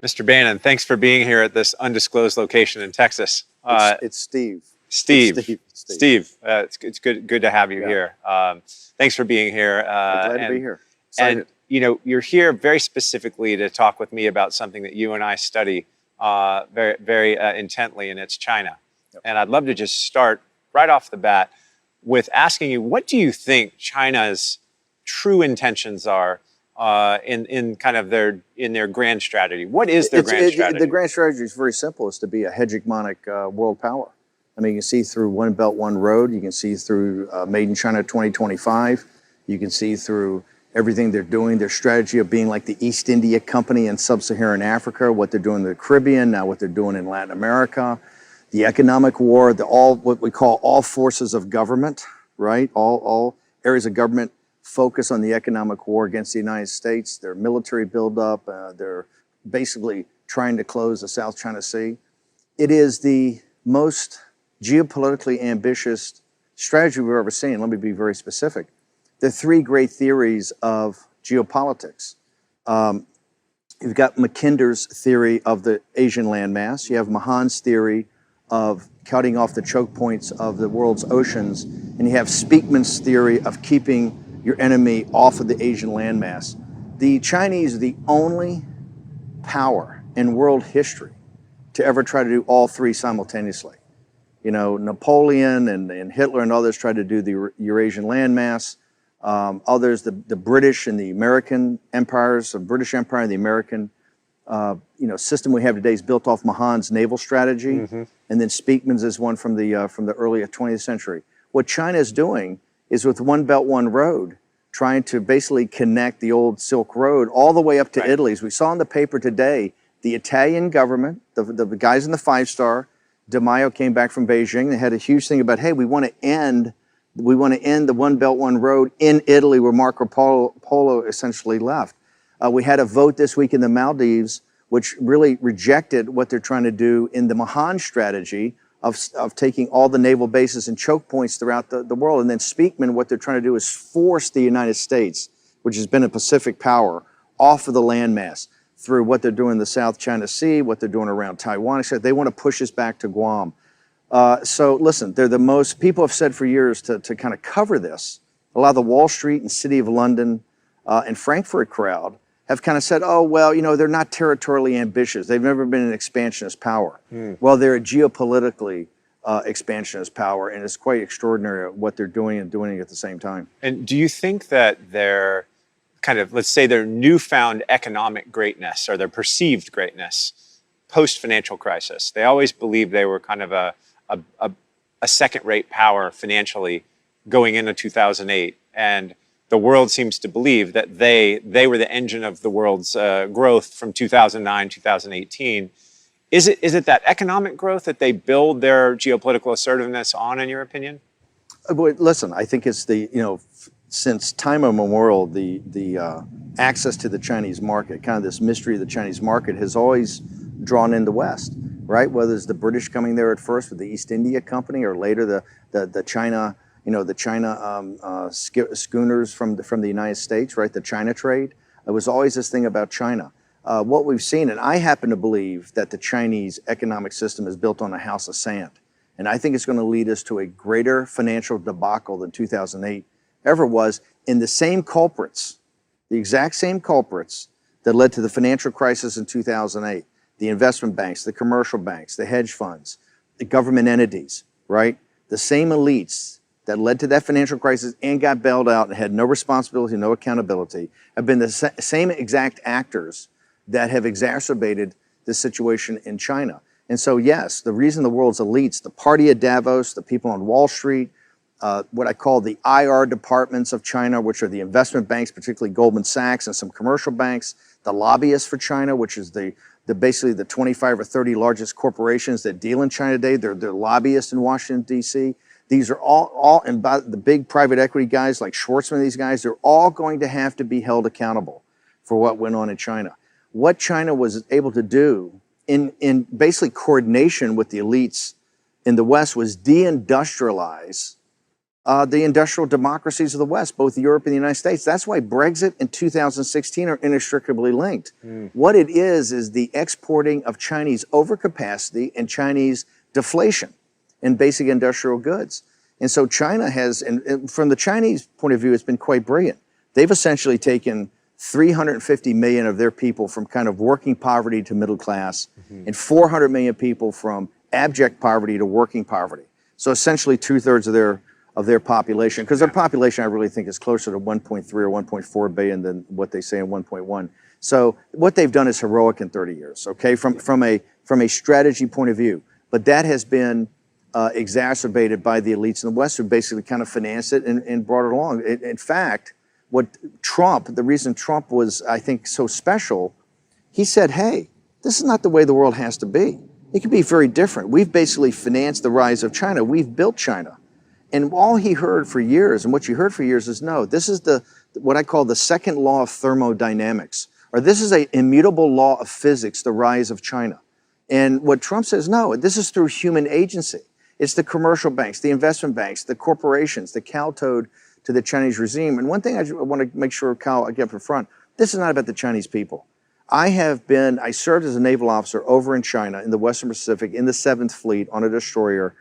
Mr. Bannon, thanks for being here at this undisclosed location in Texas. It's Steve. Steve, Steve. it's good to have you here. Thanks for being here. Glad to be here. Excited. And you're here very specifically to talk with me about something that you and I study very intently, and it's China. Yep. And I'd love to just start right off the bat with asking you, what do you think China's true intentions are in kind of their grand strategy? What is their grand strategy? The grand strategy is very simple. It's to be a hegemonic world power. I mean, you can see through One Belt, One Road. You can see through Made in China 2025. You can see through everything they're doing, their strategy of being like the East India Company in Sub-Saharan Africa, what they're doing in the Caribbean, now what they're doing in Latin America, the economic war, what we call all forces of government, right? All areas of government focus on the economic war against the United States, their military buildup, they're basically trying to close the South China Sea. It is the most geopolitically ambitious strategy we've ever seen. Let me be very specific. There are three great theories of geopolitics. You've got Mackinder's theory of the Asian landmass. You have Mahan's theory of cutting off the choke points of the world's oceans. And you have Speakman's theory of keeping your enemy off of the Asian landmass. The Chinese are the only power in world history to ever try to do all three simultaneously. You know, Napoleon and Hitler and others tried to do the Eurasian landmass. Others, the British and the American empires, the British Empire and the American system we have today is built off Mahan's naval strategy, and then Speakman's is one from the early 20th century. What China is doing is with One Belt, One Road, trying to basically connect the old Silk Road all the way up to Italy. As we saw in the paper today, the Italian government, the guys in the five-star, De Maio came back from Beijing. They had a huge thing about, hey, we want to end the One Belt, One Road in Italy where Marco Polo essentially left. We had a vote this week in the Maldives which really rejected what they're trying to do in the Mahan strategy of taking all the naval bases and choke points throughout the world. And then Speakman, what they're trying to do is force the United States, which has been a Pacific power, off of the landmass through what they're doing in the South China Sea, what they're doing around Taiwan. They want to push us back to Guam. So listen, they're the most, people have said for years to kind of cover this. A lot of the Wall Street and City of London and Frankfurt crowd have kind of said, oh, well, they're not territorially ambitious. They've never been an expansionist power. Well, they're a geopolitically expansionist power, and it's quite extraordinary what they're doing and doing it at the same time. And do you think that their kind of, let's say, their newfound economic greatness or their perceived greatness post-financial crisis, they always believed they were kind of a second-rate power financially going into 2008, and the world seems to believe that they were the engine of the world's growth from 2009, 2018. Is it that economic growth that they build their geopolitical assertiveness on, in your opinion? Listen, I think it's since time immemorial, the access to the Chinese market, kind of this mystery of the Chinese market, has always drawn in the West, right? Whether it's the British coming there at first with the East India Company, or later the China, schooners from the United States, right? The China trade. It was always this thing about China. What we've seen, and I happen to believe that the Chinese economic system is built on a house of sand. And I think it's going to lead us to a greater financial debacle than 2008 ever was, in the same culprits, the exact same culprits that led to the financial crisis in 2008. The investment banks, the commercial banks, the hedge funds, the government entities, right? The same elites that led to that financial crisis and got bailed out and had no responsibility, no accountability, have been the same exact actors that have exacerbated this situation in China. And so, yes, the reason the world's elites, the party at Davos, the people on Wall Street, what I call the IR departments of China, which are the investment banks, particularly Goldman Sachs and some commercial banks, the lobbyists for China, which is basically the 25 or 30 largest corporations that deal in China today. They're lobbyists in Washington, D.C. These are all, and by the big private equity guys like Schwartzman, these guys, they're all going to have to be held accountable for what went on in China. What China was able to do in basically coordination with the elites in the West was deindustrialize the industrial democracies of the West, both Europe and the United States. That's why Brexit and 2016 are inextricably linked. What it is the exporting of Chinese overcapacity and Chinese deflation in basic industrial goods. And so China has, and from the Chinese point of view, it's been quite brilliant. They've essentially taken 350 million of their people from kind of working poverty to middle class, and 400 million people from abject poverty to working poverty. So essentially 2/3 of their population, because their population I really think is closer to 1.3 or 1.4 billion than what they say in 1.1. So what they've done is heroic in 30 years, okay, from a strategy point of view. But that has been exacerbated by the elites in the West, who basically kind of financed it and brought it along. In fact, the reason Trump was, I think, so special, he said, hey, this is not the way the world has to be. It can be very different. We've basically financed the rise of China. We've built China. And all he heard for years, and what you heard for years is, no, this is what I call the second law of thermodynamics, or this is an immutable law of physics, the rise of China. And what Trump says, no, this is through human agency. It's the commercial banks, the investment banks, the corporations, the kowtowed to the Chinese regime. And one thing I want to make sure, Kyle, I get up front, this is not about the Chinese people. I served as a naval officer over in China, in the Western Pacific, in the 7th Fleet on a destroyer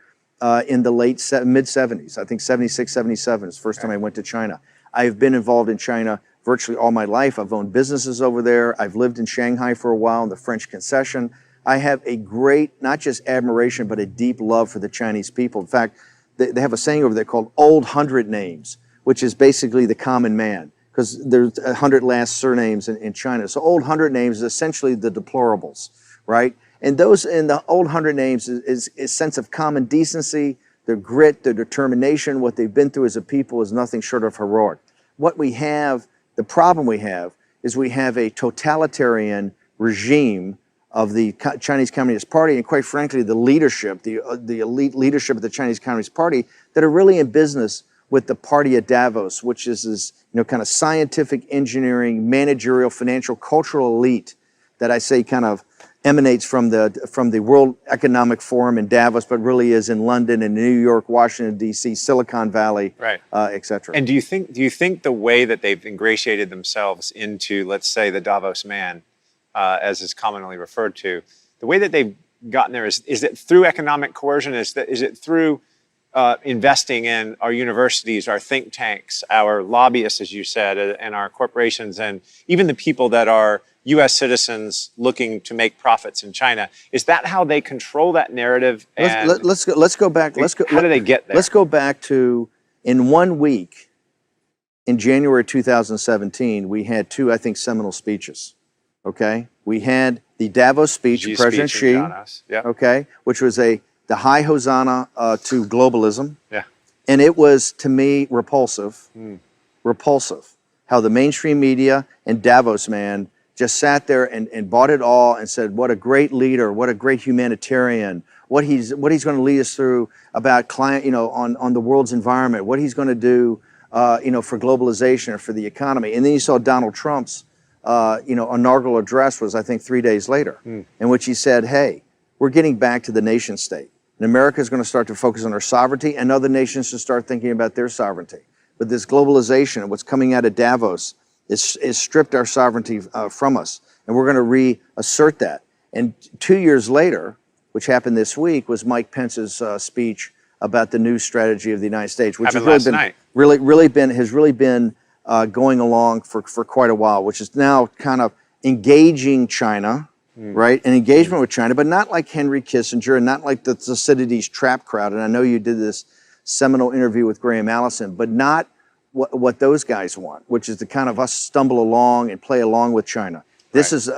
in the mid-70s. I think 76, 77 is the first time I went to China. I've been involved in China virtually all my life. I've owned businesses over there. I've lived in Shanghai for a while in the French concession. I have a great, not just admiration, but a deep love for the Chinese people. In fact, they have a saying over there called Old 100 Names, which is basically the common man, because there's 100 last surnames in China. So Old 100 Names is essentially the deplorables, right? And those in the Old 100 Names is a sense of common decency, their grit, their determination. What they've been through as a people is nothing short of heroic. What we have, the problem we have, is we have a totalitarian regime of the Chinese Communist Party, and quite frankly, the leadership, the elite leadership of the Chinese Communist Party, that are really in business with the party at Davos, which is this, kind of scientific, engineering, managerial, financial, cultural elite that I say kind of emanates from the World Economic Forum in Davos, but really is in London and New York, Washington D.C., Silicon Valley, right, et cetera. And do you think the way that they've ingratiated themselves into, let's say, the Davos man, as is commonly referred to, the way that they've gotten there is it through economic coercion? Is it through investing in our universities, our think tanks, our lobbyists, as you said, and our corporations, and even the people that are U.S. citizens looking to make profits in China? Is that how they control that narrative? Let's go back. How do they get there? Let's go back to, in 1 week, in January 2017, we had two, I think, seminal speeches. Okay, we had the Davos speech of President Xi, yep, okay, which was the high hosanna to globalism. Yeah. And it was, to me, repulsive. Repulsive. How the mainstream media and Davos man just sat there and bought it all and said, what a great leader, what a great humanitarian, what he's going to lead us through about climate, on the world's environment, what he's going to do, for globalization or for the economy. And then you saw Donald Trump's, inaugural address was, I think, 3 days later, in which he said, hey, we're getting back to the nation state. And America is going to start to focus on our sovereignty, and other nations should start thinking about their sovereignty. But this globalization and what's coming out of Davos is stripped our sovereignty from us, and we're going to reassert that. And 2 years later, which happened this week, was Mike Pence's speech about the new strategy of the United States, which has really been going along for quite a while, which is now kind of engaging China, right? An engagement with China, but not like Henry Kissinger and not like the Thucydides trap crowd. And I know you did this seminal interview with Graham Allison, but not what those guys want, which is to kind of us stumble along and play along with China. This is,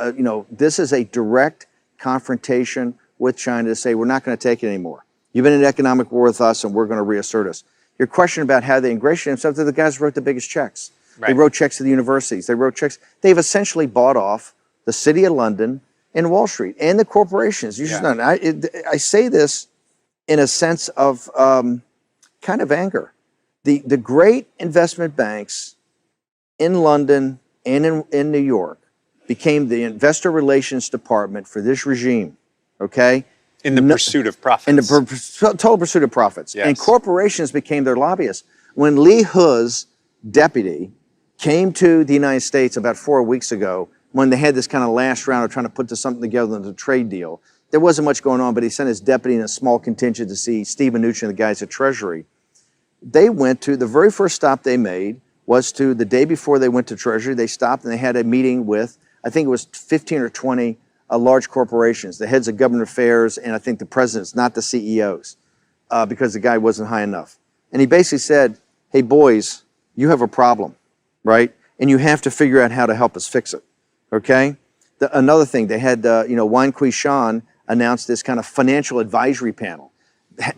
this is a direct confrontation with China to say, we're not going to take it anymore. You've been in economic war with us, and we're going to reassert us. Your question about how they ingratiate themselves, the guys wrote the biggest checks. Right. They wrote checks to the universities. They wrote checks. They've essentially bought off the City of London and Wall Street and the corporations. I say this in a sense of kind of anger. The great investment banks in London and in New York became the investor relations department for this regime, okay? In the pursuit of profits. In the total pursuit of profits. Yes. And corporations became their lobbyists. When Lee He's deputy came to the United States about 4 weeks ago, when they had this kind of last round of trying to put something together in the trade deal, there wasn't much going on, but he sent his deputy and a small contingent to see Steve Mnuchin and the guys at Treasury. They went to, the very first stop they made was to, the day before they went to Treasury, they stopped and they had a meeting with, I think it was 15 or 20 large corporations, the heads of government affairs, and I think the presidents, not the CEOs, because the guy wasn't high enough. And he basically said, hey boys, you have a problem, right? And you have to figure out how to help us fix it, okay? Another thing, they had, Wang Qishan announced this kind of financial advisory panel.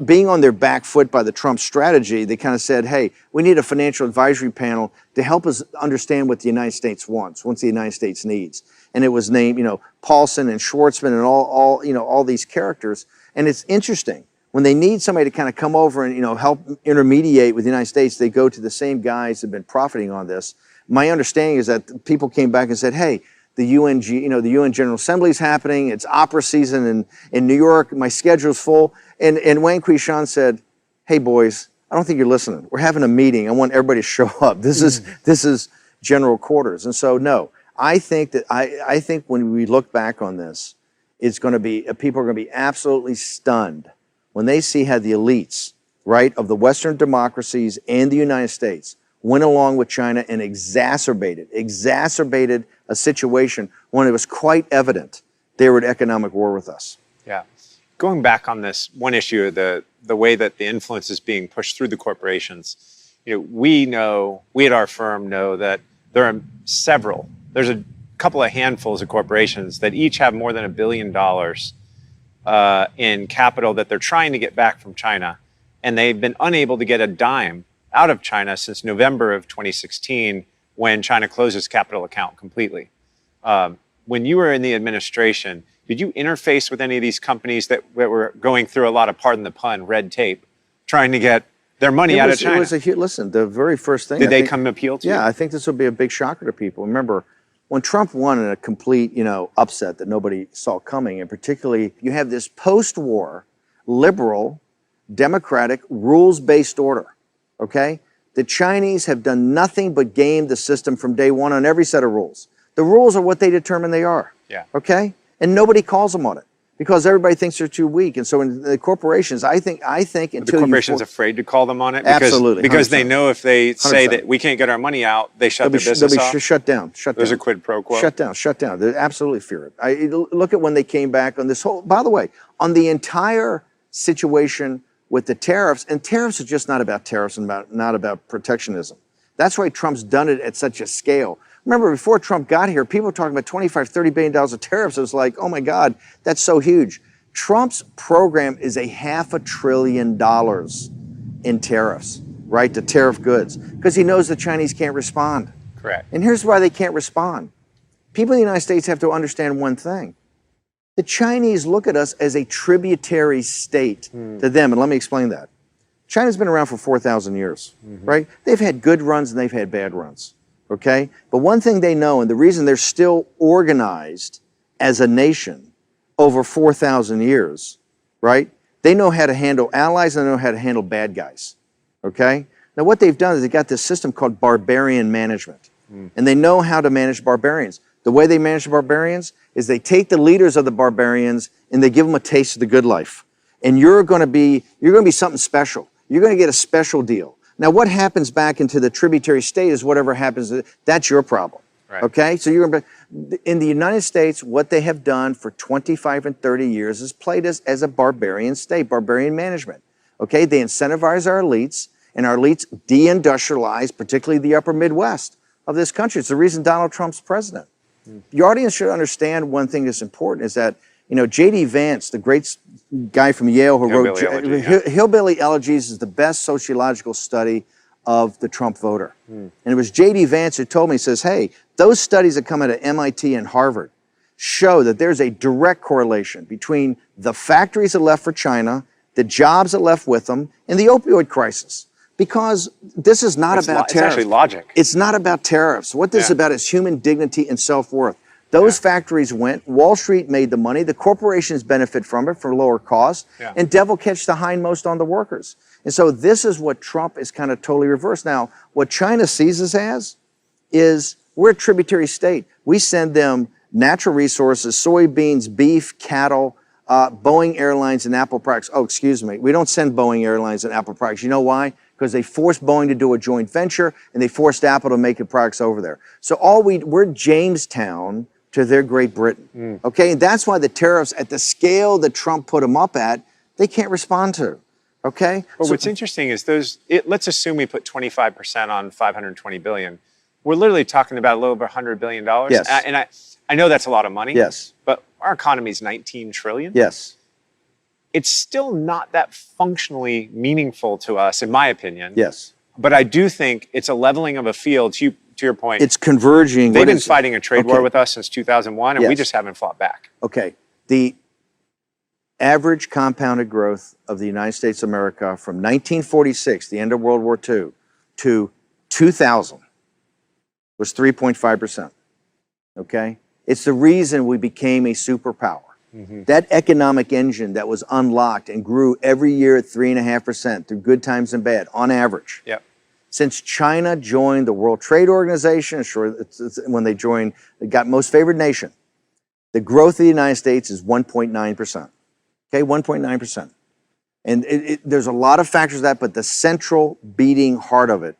Being on their back foot by the Trump strategy, they kind of said, hey, we need a financial advisory panel to help us understand what the United States wants, what the United States needs. And it was named, Paulson and Schwartzman and all these characters. And it's interesting. When they need somebody to kind of come over and, help intermediate with the United States, they go to the same guys that have been profiting on this. My understanding is that people came back and said, hey, the UN General Assembly is happening. It's opera season in New York. My schedule's full. And Wang Qishan said, hey boys, I don't think you're listening. We're having a meeting. I want everybody to show up. This is general quarters. And so, no, I think when we look back on this, it's going to be, people are going to be absolutely stunned when they see how the elites, right, of the Western democracies and the United States went along with China and exacerbated a situation when it was quite evident they were at economic war with us. Yeah. Going back on this one issue, the way that the influence is being pushed through the corporations, we at our firm know that there are there's a couple of handfuls of corporations that each have more than $1 billion in capital that they're trying to get back from China. And they've been unable to get a dime out of China since November of 2016, when China closed its capital account completely. When you were in the administration, did you interface with any of these companies that were going through a lot of, pardon the pun, red tape, trying to get their money out of China? Listen, the very first thing. Did they come appeal to you? Yeah, I think this will be a big shocker to people. Remember, when Trump won in a complete, upset that nobody saw coming, and particularly you have this post-war, liberal, democratic, rules-based order, okay? The Chinese have done nothing but game the system from day one on every set of rules. The rules are what they determine they are, okay? And nobody calls them on it because everybody thinks they're too weak. And so in the corporations, I think until the corporation's afraid to call them on it? Absolutely. Because they know if they say 100%. That we can't get our money out, they shut their business off? They'll be shut down. There's a quid pro quo? Shut down. They absolutely fear it. Look at when they came back on this whole, by the way, on the entire situation with the tariffs, and tariffs are just not about tariffs and not about protectionism. That's why Trump's done it at such a scale. Remember, before Trump got here, people were talking about $25, $30 billion of tariffs. It was like, oh my God, that's so huge. Trump's program is $500 billion in tariffs, right, to tariff goods, because he knows the Chinese can't respond. Correct. And here's why they can't respond. People in the United States have to understand one thing. The Chinese look at us as a tributary state to them, and let me explain that. China's been around for 4,000 years, right? They've had good runs and they've had bad runs, okay? But one thing they know, and the reason they're still organized as a nation over 4,000 years, right? They know how to handle allies and they know how to handle bad guys, okay? Now what they've done is they got this system called barbarian management, and they know how to manage barbarians. The way they manage the barbarians is they take the leaders of the barbarians and they give them a taste of the good life. And you're going to be something special. You're going to get a special deal. Now, what happens back into the tributary state is whatever happens. That's your problem. Right. Okay? So in the United States, what they have done for 25 and 30 years is played us as a barbarian state, barbarian management. Okay? They incentivize our elites, and our elites deindustrialize, particularly the upper Midwest of this country. It's the reason Donald Trump's president. Your audience should understand one thing that's important is that, J.D. Vance, the great guy from Yale who wrote Hillbilly Elegies is the best sociological study of the Trump voter. And it was J.D. Vance who told me, he says, hey, those studies that come out of MIT and Harvard show that there's a direct correlation between the factories that left for China, the jobs that left with them, and the opioid crisis. Because this is not about tariffs. It's actually logic. It's not about tariffs. What this is about is human dignity and self-worth. Those factories went, Wall Street made the money, the corporations benefit from it for lower cost, and devil catch the hindmost on the workers. And so this is what Trump is kind of totally reversed. Now, what China sees us as is we're a tributary state. We send them natural resources, soybeans, beef, cattle, Boeing Airlines and Apple products. Oh, excuse me. We don't send Boeing Airlines and Apple products. You know why? Because they forced Boeing to do a joint venture and they forced Apple to make the products over there. So we're Jamestown to their Great Britain. Okay, and that's why the tariffs at the scale that Trump put them up at, they can't respond to. Okay. But so, what's interesting is let's assume we put 25% on 520 billion. We're literally talking about a little over $100 billion. Yes. And I know that's a lot of money. Yes. But our economy is 19 trillion. Yes. It's still not that functionally meaningful to us, in my opinion. Yes. But I do think it's a leveling of a field. To your point, it's converging. They've been fighting a trade war with us since 2001, and we just haven't fought back. Okay. The average compounded growth of the United States of America from 1946, the end of World War II, to 2000 was 3.5%. Okay? It's the reason we became a superpower. That economic engine that was unlocked and grew every year at 3.5% through good times and bad, on average. Yep. Since China joined the World Trade Organization, when they joined, they got most favored nation, the growth of the United States is 1.9%. Okay, 1.9%. And there's a lot of factors to that, but the central beating heart of it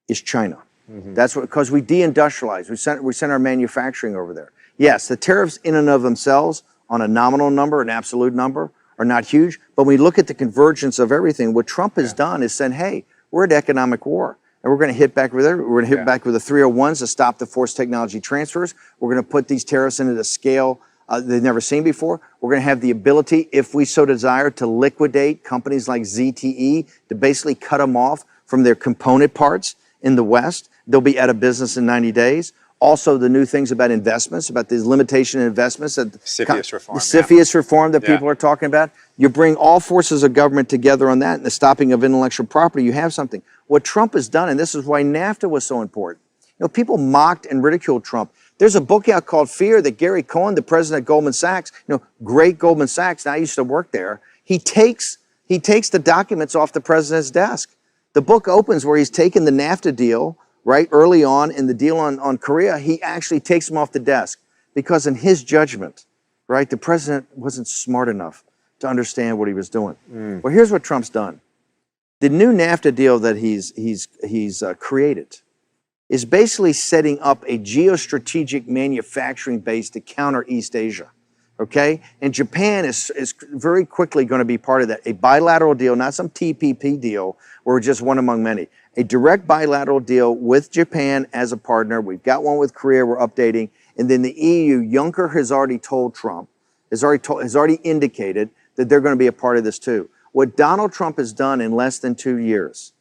is China. That's what, because we deindustrialized. We sent our manufacturing over there. Yes, the tariffs in and of themselves on a nominal number, an absolute number, are not huge. But when we look at the convergence of everything, what Trump has done is said, hey, we're at economic war. And we're going to hit back with it. We're going to hit back with the 301s to stop the forced technology transfers. We're going to put these tariffs into the scale they've never seen before. We're going to have the ability, if we so desire, to liquidate companies like ZTE, to basically cut them off from their component parts in the West. They'll be out of business in 90 days. Also, the new things about investments, about these limitation in investments. CFIUS reform. The CFIUS reform that people are talking about. You bring all forces of government together on that and the stopping of intellectual property, you have something. What Trump has done, and this is why NAFTA was so important. You know, people mocked and ridiculed Trump. There's a book out called Fear that Gary Cohn, the president of Goldman Sachs, great Goldman Sachs, and I used to work there, he takes the documents off the president's desk. The book opens where he's taken the NAFTA deal, right, early on in the deal on Korea, he actually takes them off the desk because in his judgment, right, the president wasn't smart enough to understand what he was doing. Well, here's what Trump's done. The new NAFTA deal that he's created is basically setting up a geostrategic manufacturing base to counter East Asia, okay? And Japan is very quickly going to be part of that. A bilateral deal, not some TPP deal where we're just one among many. A direct bilateral deal with Japan as a partner. We've got one with Korea we're updating. And then the EU, Juncker has already told Trump, has already indicated that they're going to be a part of this too. What Donald Trump has done in less than 2 years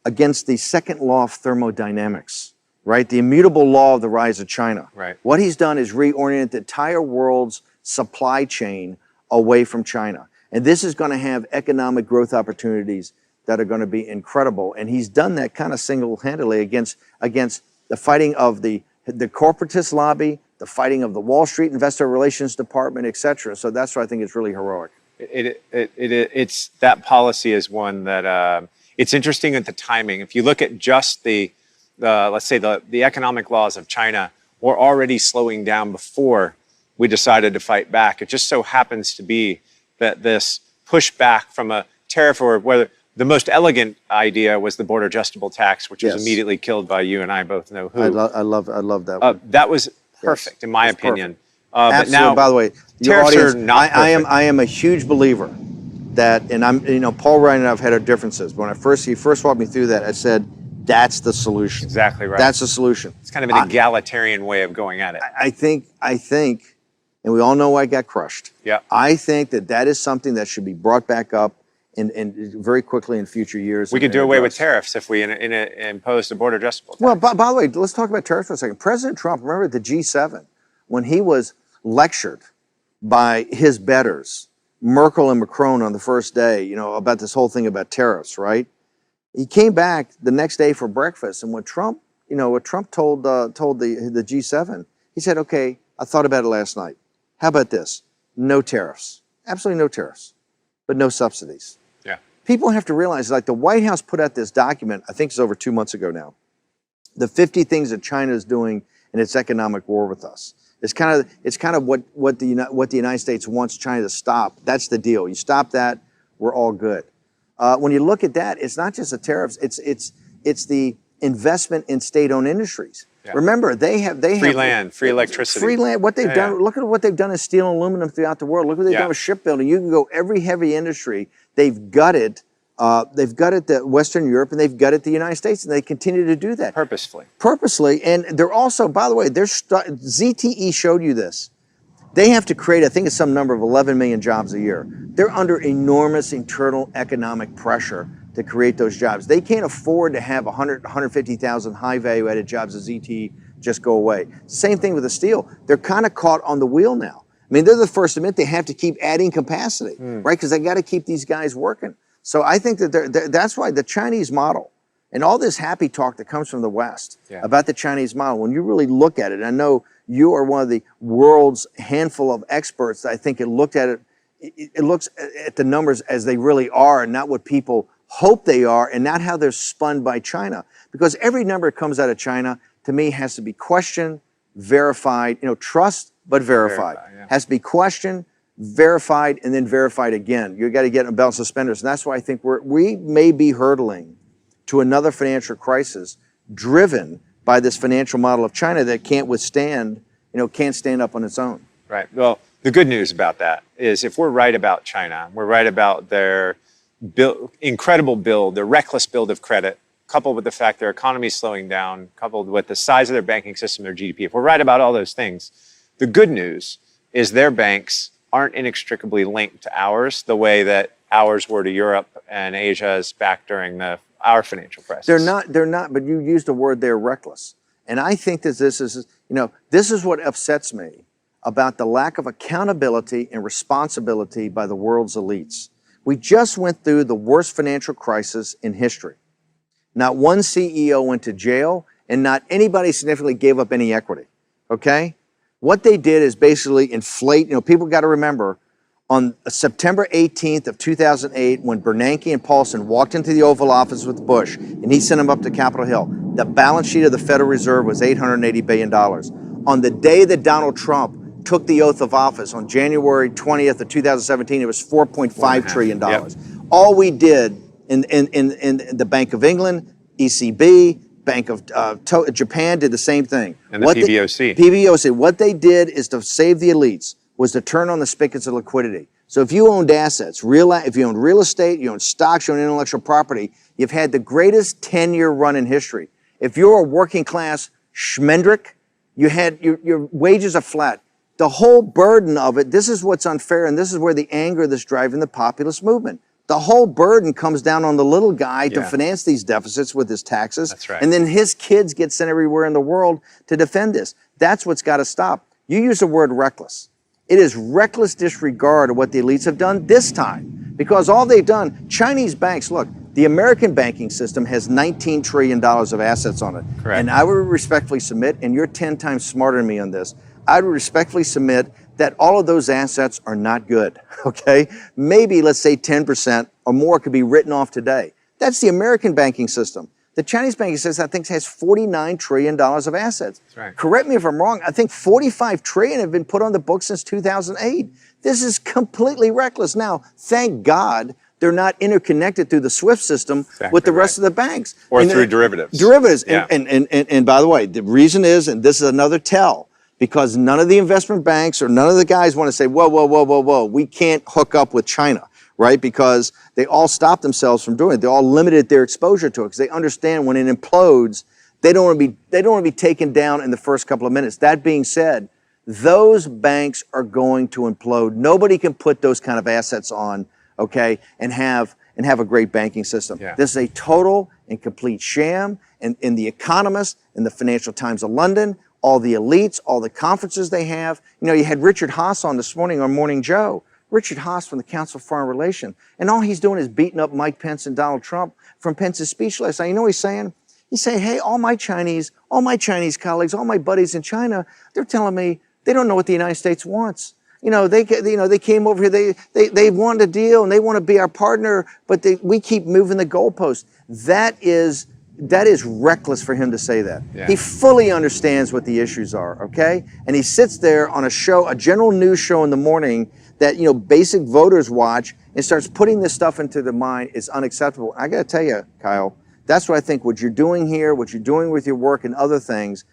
against the second law of thermodynamics, right? The immutable law of the rise of China. Right. What he's done is reorient the entire world's supply chain away from China. And this is going to have economic growth opportunities that are going to be incredible. And he's done that kind of single-handedly against the fighting of the corporatist lobby, the fighting of the Wall Street Investor Relations Department, et cetera. So that's why I think it's really heroic. It's that policy is one that it's interesting at the timing. If you look at just let's say the economic laws of China were already slowing down before we decided to fight back. It just so happens to be that this pushback from a tariff, or whether the most elegant idea was the border adjustable tax, which was immediately killed by you and I both know who. I love that one. That was perfect, in my opinion. Absolutely. But now, by the way, your tariffs audience, are not perfect. I am a huge believer that, and Paul Ryan and I have had our differences. When he first walked me through that, I said, that's the solution. Exactly right. That's the solution. It's kind of an egalitarian way of going at it. I think, and we all know I got crushed. Yeah. I think that is something that should be brought back up and very quickly in future years. We could do away with tariffs if we imposed a border adjustable tax. Well, by the way, let's talk about tariffs for a second. President Trump, remember at the G7, when he was lectured by his betters, Merkel and Macron on the first day, about this whole thing about tariffs, right? He came back the next day for breakfast, and what Trump told the G7, he said, okay, I thought about it last night. How about this? No tariffs. Absolutely no tariffs, but no subsidies. Yeah. People have to realize, like the White House put out this document, I think it's over 2 months ago now, the 50 things that China is doing in its economic war with us. It's kind of what the United States wants China to stop. That's the deal. You stop that, we're all good. When you look at that, it's not just the tariffs. It's the investment in state-owned industries. Yeah. Remember, they have free land, free electricity, free land. What they've done. Look at what they've done in steel and aluminum throughout the world. Look what they've done with shipbuilding. You can go every heavy industry. They've gutted. They've gutted the Western Europe and they've gutted the United States, and they continue to do that purposely. And they're also, by the way, ZTE showed you this. They have to create, I think it's some number of 11 million jobs a year. They're under enormous internal economic pressure to create those jobs. They can't afford to have 150,000 high value added jobs at ZTE just go away. Same thing with the steel. They're kind of caught on the wheel now. I mean, they're the first to admit they have to keep adding capacity, right? Because they got to keep these guys working. So I think that that's why the Chinese model and all this happy talk that comes from the West about the Chinese model, when you really look at it, and I know you are one of the world's handful of experts that I think it looked at it, it looks at the numbers as they really are and not what people hope they are and not how they're spun by China. Because every number that comes out of China, to me, has to be questioned, verified, trust, but verified. Has to be questioned, verified, and then verified again. You got to get a belt and suspenders. And that's why I think we may be hurtling to another financial crisis driven by this financial model of China that can't withstand, can't stand up on its own. Right. Well, the good news about that is if we're right about China, we're right about their incredible build, their reckless build of credit, coupled with the fact their economy is slowing down, coupled with the size of their banking system, their GDP. If we're right about all those things, the good news is their banks aren't inextricably linked to ours the way that ours were to Europe and Asia's back during our financial crisis. They're not, but you used the word they're reckless. And I think that this is what upsets me about the lack of accountability and responsibility by the world's elites. We just went through the worst financial crisis in history. Not one CEO went to jail, and not anybody significantly gave up any equity, okay? What they did is basically inflate, people got to remember, on September 18th of 2008, when Bernanke and Paulson walked into the Oval Office with Bush, and he sent them up to Capitol Hill, the balance sheet of the Federal Reserve was $880 billion. On the day that Donald Trump took the oath of office, on January 20th of 2017, it was $4.5 trillion. Yep. All we did in the Bank of England, ECB, Bank of Japan did the same thing. And the PBOC. PBOC. What they did is to save the elites, was to turn on the spigots of liquidity. So if you owned assets, if you owned real estate, you owned stocks, you owned intellectual property, you've had the greatest 10-year run in history. If you're a working class schmendrick, your wages are flat. The whole burden of it, this is what's unfair, and this is where the anger that's driving the populist movement. The whole burden comes down on the little guy to finance these deficits with his taxes. That's right. And then his kids get sent everywhere in the world to defend this. That's what's got to stop. You use the word reckless. It is reckless disregard of what the elites have done this time. Because all they've done, Chinese banks, look, the American banking system has $19 trillion of assets on it. Correct. And I would respectfully submit, and you're 10 times smarter than me on this, I would respectfully submit that all of those assets are not good, okay? Maybe, let's say 10% or more could be written off today. That's the American banking system. The Chinese banking system, I think, has $49 trillion of assets. That's right. Correct me if I'm wrong, I think $45 trillion have been put on the books since 2008. This is completely reckless. Now, thank God they're not interconnected through the SWIFT system with the rest of the banks. Or through derivatives. Derivatives. Yeah. And by the way, the reason is, and this is another tell, because none of the investment banks or none of the guys want to say, whoa, we can't hook up with China, right? Because they all stop themselves from doing it. They all limited their exposure to it because they understand when it implodes, they don't want to be taken down in the first couple of minutes. That being said, those banks are going to implode. Nobody can put those kind of assets on, okay, and have a great banking system. Yeah. This is a total and complete sham. And in The Economist, in the Financial Times of London, all the elites, all the conferences they have. You had Richard Haas on this morning on Morning Joe. Richard Haas from the Council of Foreign Relations. And all he's doing is beating up Mike Pence and Donald Trump from Pence's speech last night. You know what he's saying? He's saying, hey, all my Chinese colleagues, all my buddies in China, they're telling me They don't know what the United States wants. They came over here. They want a deal and they want to be our partner, but we keep moving the goalpost. That is reckless for him to say that. Yeah. He fully understands what the issues are, okay? And he sits there on a general news show in the morning that basic voters watch and starts putting this stuff into the mind is unacceptable. I got to tell you, Kyle, that's what I think. What you're doing here, what you're doing with your work and other things.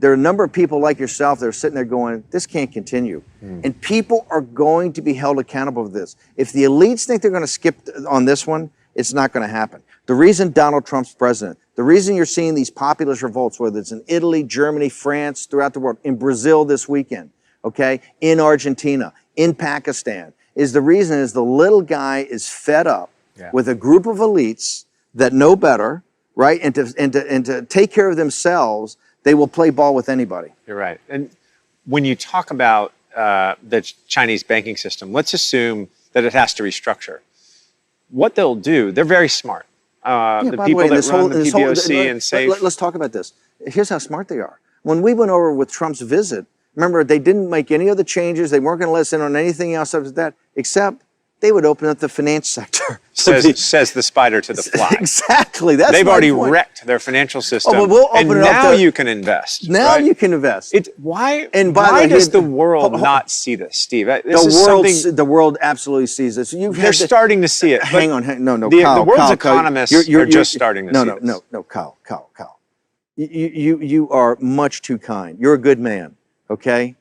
There are a number of people like yourself that are sitting there going, this can't continue. And people are going to be held accountable for this. If the elites think they're going to skip on this one, it's not going to happen. The reason Donald Trump's president, the reason you're seeing these populist revolts, whether it's in Italy, Germany, France, throughout the world, in Brazil this weekend, okay, in Argentina, in Pakistan, is the reason is the little guy is fed up with a group of elites that know better, right? And to take care of themselves, they will play ball with anybody. You're right. And when you talk about the Chinese banking system, let's assume that it has to restructure. What they'll do, they're very smart. The people that run the PBOC and SAFE. Let's talk about this. Here's how smart they are. When we went over with Trump's visit, remember, they didn't make any other changes. They weren't going to let us in on anything else after that, except they would open up the finance sector. Says the spider to the fly. Exactly. They've already wrecked their financial system. Oh, but we'll open and it up now you can invest. Now right? you can invest. Why does the world not see this, Steve? The world absolutely sees this. They're starting to see it. Hang on. No, Kyle, the world's Kyle, economists are just starting to see this. No, Kyle. You are much too kind. You're a good man, okay?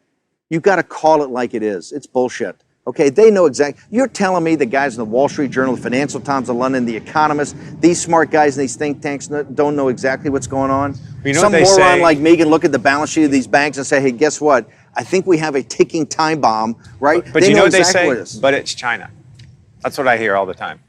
You've got to call it like it is. It's bullshit. Okay, they know exactly. You're telling me the guys in the Wall Street Journal, the Financial Times of London, the Economist, these smart guys in these think tanks don't know exactly what's going on? Some moron like me can look at the balance sheet of these banks and say, hey, guess what? I think we have a ticking time bomb, right? But you know what they say? But it's China. That's what I hear all the time.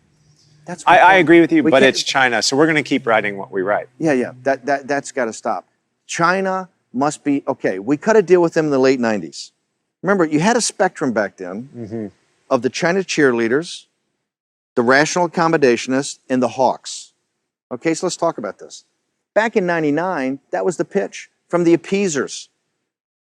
I agree with you, but it's China. So we're going to keep writing what we write. Yeah. That's got to stop. China must be, okay, we cut a deal with them in the late 90s. Remember, you had a spectrum back then of the China cheerleaders, the rational accommodationists, and the hawks. Okay, so let's talk about this. Back in 99, that was the pitch from the appeasers.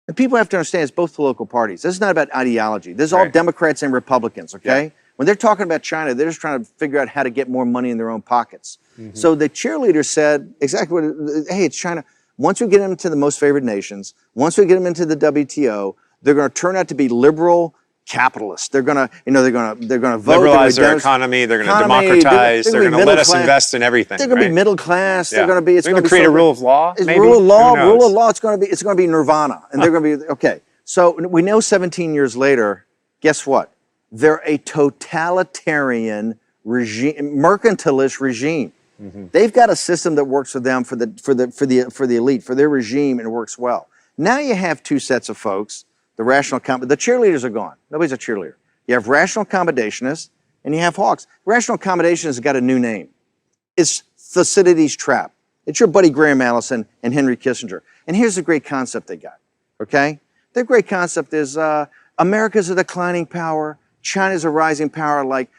And people have to understand it's both political parties. This is not about ideology. This is all Democrats and Republicans, okay? Yeah. When they're talking about China, they're just trying to figure out how to get more money in their own pockets. So the cheerleaders said exactly what, hey, it's China. Once we get them into the most favored nations, once we get them into the WTO, they're going to turn out to be liberal capitalists. They're going to, they're going to vote. Liberalize their economy. They're going to democratize. They're going to let us invest in everything. They're going to be middle class. Yeah. They're going to be. It's going to create a rule of law. Maybe? Rule of law. It's going to be nirvana, and they're going to be okay. So we know 17 years later. Guess what? They're a totalitarian regime, mercantilist regime. They've got a system that works for them, for the elite, for their regime, and it works well. Now you have two sets of folks. The cheerleaders are gone. Nobody's a cheerleader. You have rational accommodationists and you have hawks. Rational accommodationist has got a new name. It's Thucydides' trap. It's your buddy Graham Allison and Henry Kissinger. And here's the great concept they got, okay? Their great concept is America's a declining power. China's a rising power, like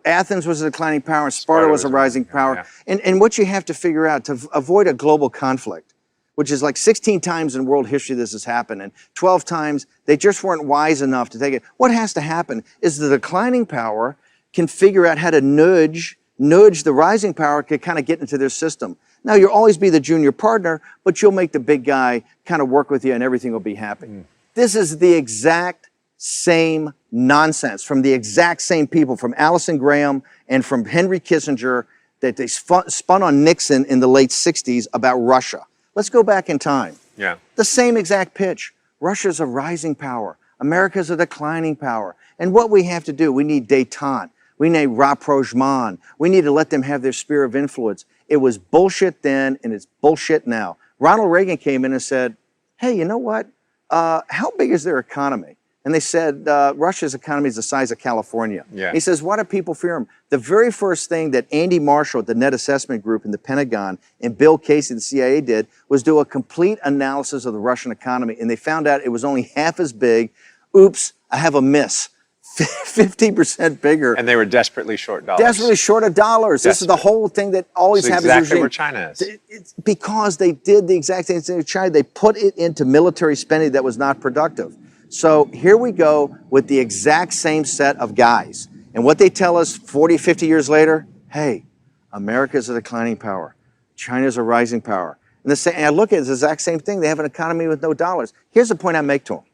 Athens was a declining power and Sparta was a rising power. Yeah. And what you have to figure out to avoid a global conflict, which is like 16 times in world history this has happened, and 12 times they just weren't wise enough to take it. What has to happen is the declining power can figure out how to nudge the rising power to kind of get into their system. Now, you'll always be the junior partner, but you'll make the big guy kind of work with you and everything will be happy. This is the exact same nonsense from the exact same people, from Allison Graham and from Henry Kissinger, that they spun on Nixon in the late 60s about Russia. Let's go back in time. Yeah. The same exact pitch. Russia's a rising power. America's a declining power. And what we have to do, we need détente. We need rapprochement. We need to let them have their sphere of influence. It was bullshit then, and it's bullshit now. Ronald Reagan came in and said, hey, you know what? How big is their economy? And they said, Russia's economy is the size of California. Yeah. He says, why do people fear him? The very first thing that Andy Marshall at the Net Assessment Group in the Pentagon and Bill Casey, the CIA, did was do a complete analysis of the Russian economy. And they found out it was only half as big. Oops, I have a miss. 50% bigger. And they were desperately short dollars. Desperately short of dollars. This is the whole thing that always happens. Exactly where China is. It's because they did the exact same thing with China. They put it into military spending that was not productive. So here we go with the exact same set of guys. And what they tell us 40, 50 years later, hey, America is a declining power. China is a rising power. And I look at it, it's the exact same thing. They have an economy with no dollars. Here's the point I make to them.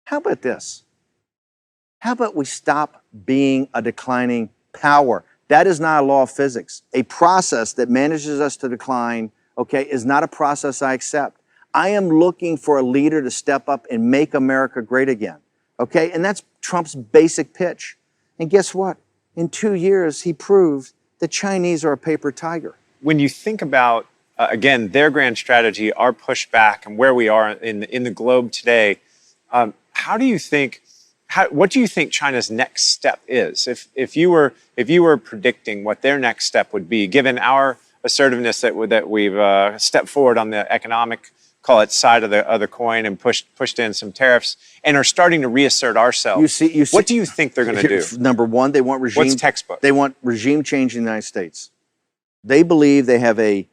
How about this? How about we stop being a declining power? That is not a law of physics. A process that manages us to decline, okay, is not a process I accept. I am looking for a leader to step up and make America great again, okay? And that's Trump's basic pitch. And guess what? In 2 years, he proved the Chinese are a paper tiger. When you think about, again, their grand strategy, our pushback, and where we are in the globe today, how do you think? What do you think China's next step is? If you were predicting what their next step would be, given our assertiveness that we've stepped forward on the economic, call it, side of the coin and pushed in some tariffs and are starting to reassert ourselves. You see, what do you think they're going to do? Number one, they want regime. What's textbook? They want regime change in the United States. They believe they have a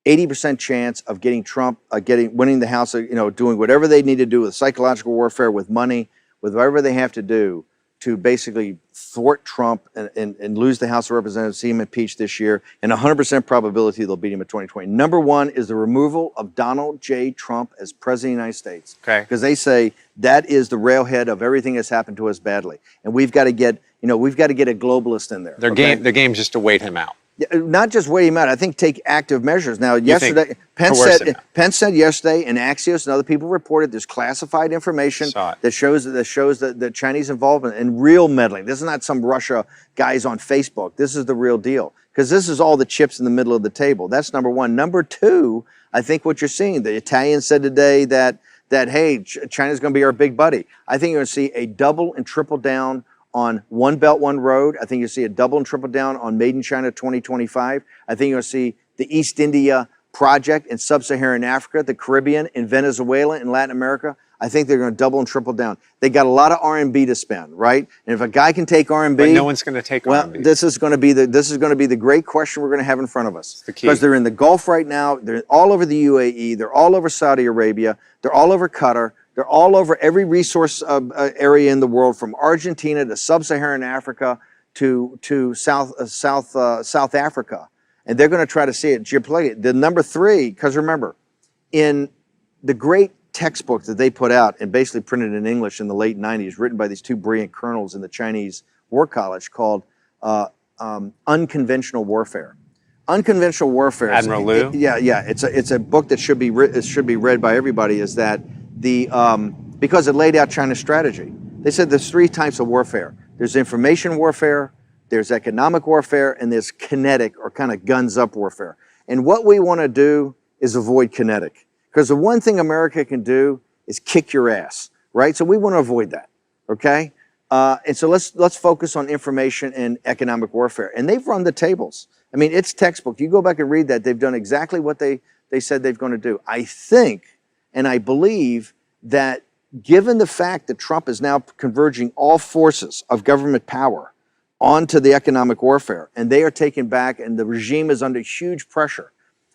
80% chance of getting Trump, winning the House, doing whatever they need to do with psychological warfare, with money, with whatever they have to do to basically thwart Trump and lose the House of Representatives, see him impeached this year, and 100% probability they'll beat him in 2020. Number one is the removal of Donald J. Trump as President of the United States. Okay. Because they say that is the railhead of everything that's happened to us badly. And we've got to get a globalist in there. Their game's just to wait him out. Not just wait him out. I think take active measures. Now, yesterday, Penn said yesterday, and Axios and other people reported there's classified information that shows the Chinese involvement and real meddling. This is not some Russia guys on Facebook. This is the real deal, because this is all the chips in the middle of the table. That's number one. Number two, I think what you're seeing, the Italians said today that hey, China's going to be our big buddy. I think you're going to see a double and triple down on One Belt, One Road. I think you'll see a double and triple down on Made in China 2025. I think you'll see the East India project in Sub-Saharan Africa, the Caribbean, in Venezuela, in Latin America. I think they're going to double and triple down. They got a lot of R&B to spend, right? And if a guy can take R&B, but no one's going to take R&B. Well, this is going to be the great question we're going to have in front of us. Because they're in the Gulf right now. They're all over the UAE. They're all over Saudi Arabia. They're all over Qatar. They're all over every resource area in the world, from Argentina to Sub-Saharan Africa to South Africa. And they're going to try to see it geopolitically. The number three, because remember, in the great textbook that they put out and basically printed in English in the late 90s, written by these two brilliant colonels in the Chinese War College, called Unconventional Warfare. Unconventional Warfare. Admiral Liu? Yeah. It's a book that should be read by everybody. Is that because it laid out China's strategy. They said there's three types of warfare. There's information warfare, there's economic warfare, and there's kinetic or kind of guns up warfare. And what we want to do is avoid kinetic. Because the one thing America can do is kick your ass, right? So we want to avoid that, okay? And so let's focus on information and economic warfare. And they've run the tables. I mean, it's textbook. You go back and read that. They've done exactly what they said they're going to do. I think, and I believe that given the fact that Trump is now converging all forces of government power onto the economic warfare, and they are taken back, and the regime is under huge pressure,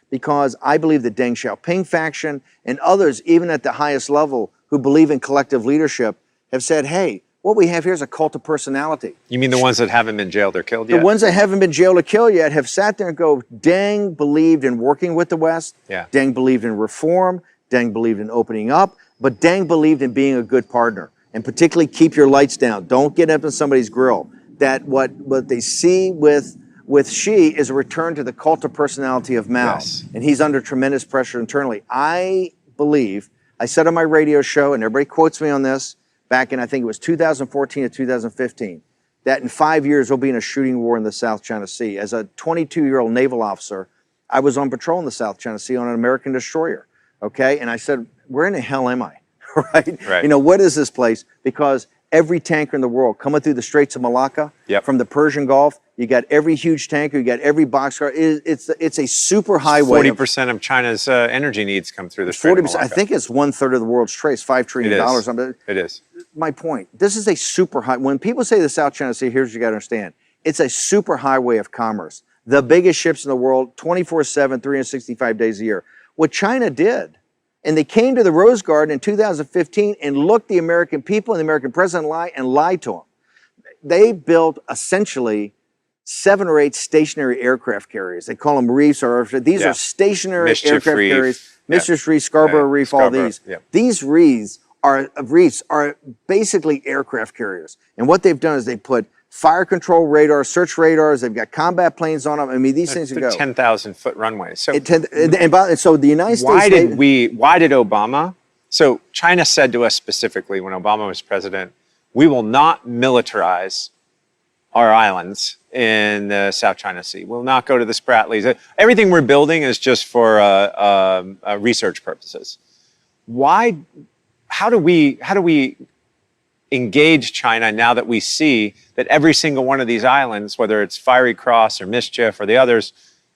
because I believe the Deng Xiaoping faction and others, even at the highest level, who believe in collective leadership, have said, hey, what we have here is a cult of personality. You mean the ones that haven't been jailed or killed yet? The ones that haven't been jailed or killed yet have sat there and go, Deng believed in working with the West. Yeah. Deng believed in reform. Deng believed in opening up. But Deng believed in being a good partner. And particularly keep your lights down. Don't get up in somebody's grill. That what they see with Xi is a return to the cult of personality of Mao. Yes. And he's under tremendous pressure internally. I believe, I said on my radio show, and everybody quotes me on this, back in, I think it was 2014 or 2015, that in 5 years we'll be in a shooting war in the South China Sea. As a 22-year-old naval officer, I was on patrol in the South China Sea on an American destroyer, okay? And I said, where in the hell am I, right? Right. You know, what is this place? Because every tanker in the world coming through the Straits of Malacca, from the Persian Gulf. You got every huge tanker, you got every boxcar. It's a super highway. 40% of China's energy needs come through the Strait of Malacca. I think it's 1/3 of the world's trade, $5 trillion. It is. My point, this is a super high, when people say the South China Sea, here's what you got to understand. It's a super highway of commerce. The biggest ships in the world, 24/7, 365 days a year. What China did, and they came to the Rose Garden in 2015 and looked the American people and the American president lied to them. They built essentially 7 or 8 stationary aircraft carriers. They call them reefs, or these are stationary aircraft carriers. Mischief Reef, Scarborough Reef, all these. These reefs are basically aircraft carriers. And what they've done is they put fire control radars, search radars. They've got combat planes on them. I mean, these things go 10,000-foot runways. So, so the United States. Why did Obama? So China said to us specifically when Obama was president, we will not militarize our islands in the South China Sea. We'll not go to the Spratlys. Everything we're building is just for research purposes. Why? How do we engage China now that we see that every single one of these islands, whether it's Fiery Cross or Mischief or the others,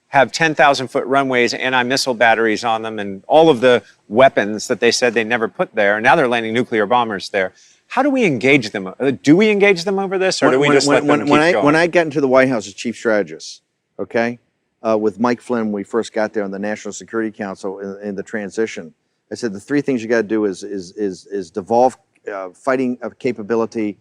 have 10,000-foot runways, anti-missile batteries on them, and all of the weapons that they said they never put there. Now they're landing nuclear bombers there. How do we engage them? Do we engage them over this, or do we just let them keep going? When I got into the White House as chief strategist, okay, with Mike Flynn when we first got there on the National Security Council in the transition, I said the 3 things you got to do is devolve fighting capability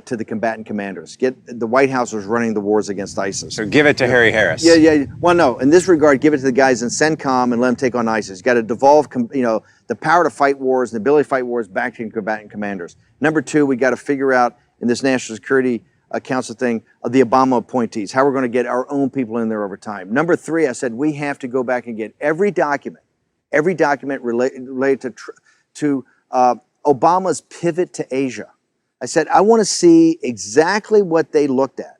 to the combatant commanders. The White House was running the wars against ISIS. So give it to Harry Harris. Yeah. Well, no. In this regard, give it to the guys in CENTCOM and let them take on ISIS. You got to devolve, the power to fight wars and the ability to fight wars back to combatant commanders. Number 2, we got to figure out in this National Security Council thing the Obama appointees, how we're going to get our own people in there over time. Number 3, I said we have to go back and get every document related to Obama's pivot to Asia. I said, I want to see exactly what they looked at.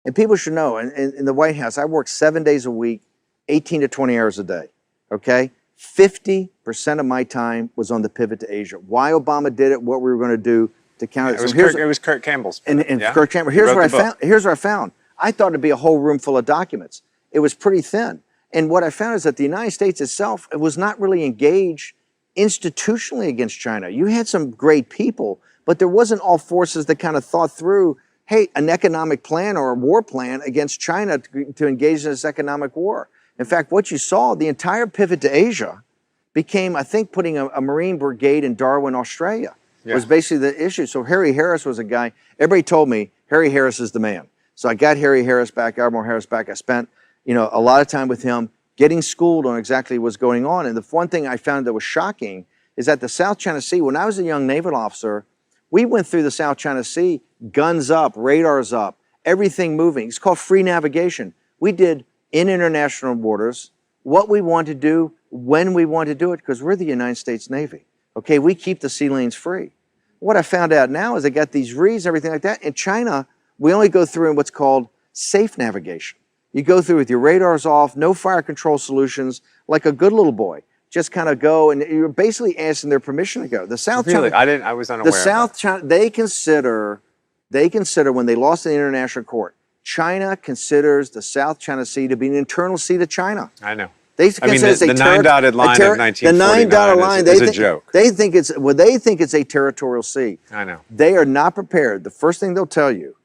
And people should know, in the White House, I worked 7 days a week, 18 to 20 hours a day, okay? 50% of my time was on the pivot to Asia. Why Obama did it, what we were going to do to counter it. It was Kurt Campbell's. Kurt Campbell. Here's what I found. I thought it'd be a whole room full of documents. It was pretty thin. And what I found is that the United States itself was not really engaged institutionally against China. You had some great people, but there wasn't all forces that kind of thought through, hey, an economic plan or a war plan against China to engage in this economic war. In fact, what you saw, the entire pivot to Asia became, I think, putting a Marine brigade in Darwin, Australia, was basically the issue. So Harry Harris was a guy, everybody told me, Harry Harris is the man. So I got Harry Harris back, Admiral Harris back. I spent, a lot of time with him getting schooled on exactly what's going on. And the one thing I found that was shocking is that the South China Sea, when I was a young naval officer, we went through the South China Sea, guns up, radars up, everything moving. It's called free navigation. We did in international waters what we want to do, when we want to do it, because we're the United States Navy. Okay, we keep the sea lanes free. What I found out now is they got these reeds, everything like that. In China, we only go through in what's called safe navigation. You go through with your radars off, no fire control solutions, like a good little boy. Just kind of go, and you're basically asking their permission to go. The South China, I was unaware. The South China, they consider when they lost in the international court, China considers the South China Sea to be an internal sea to China. I know. They consider the 9-dotted line of 1949 the 9-dotted line is a joke. They think it's a territorial sea. I know. They are not prepared. The first thing they'll tell you,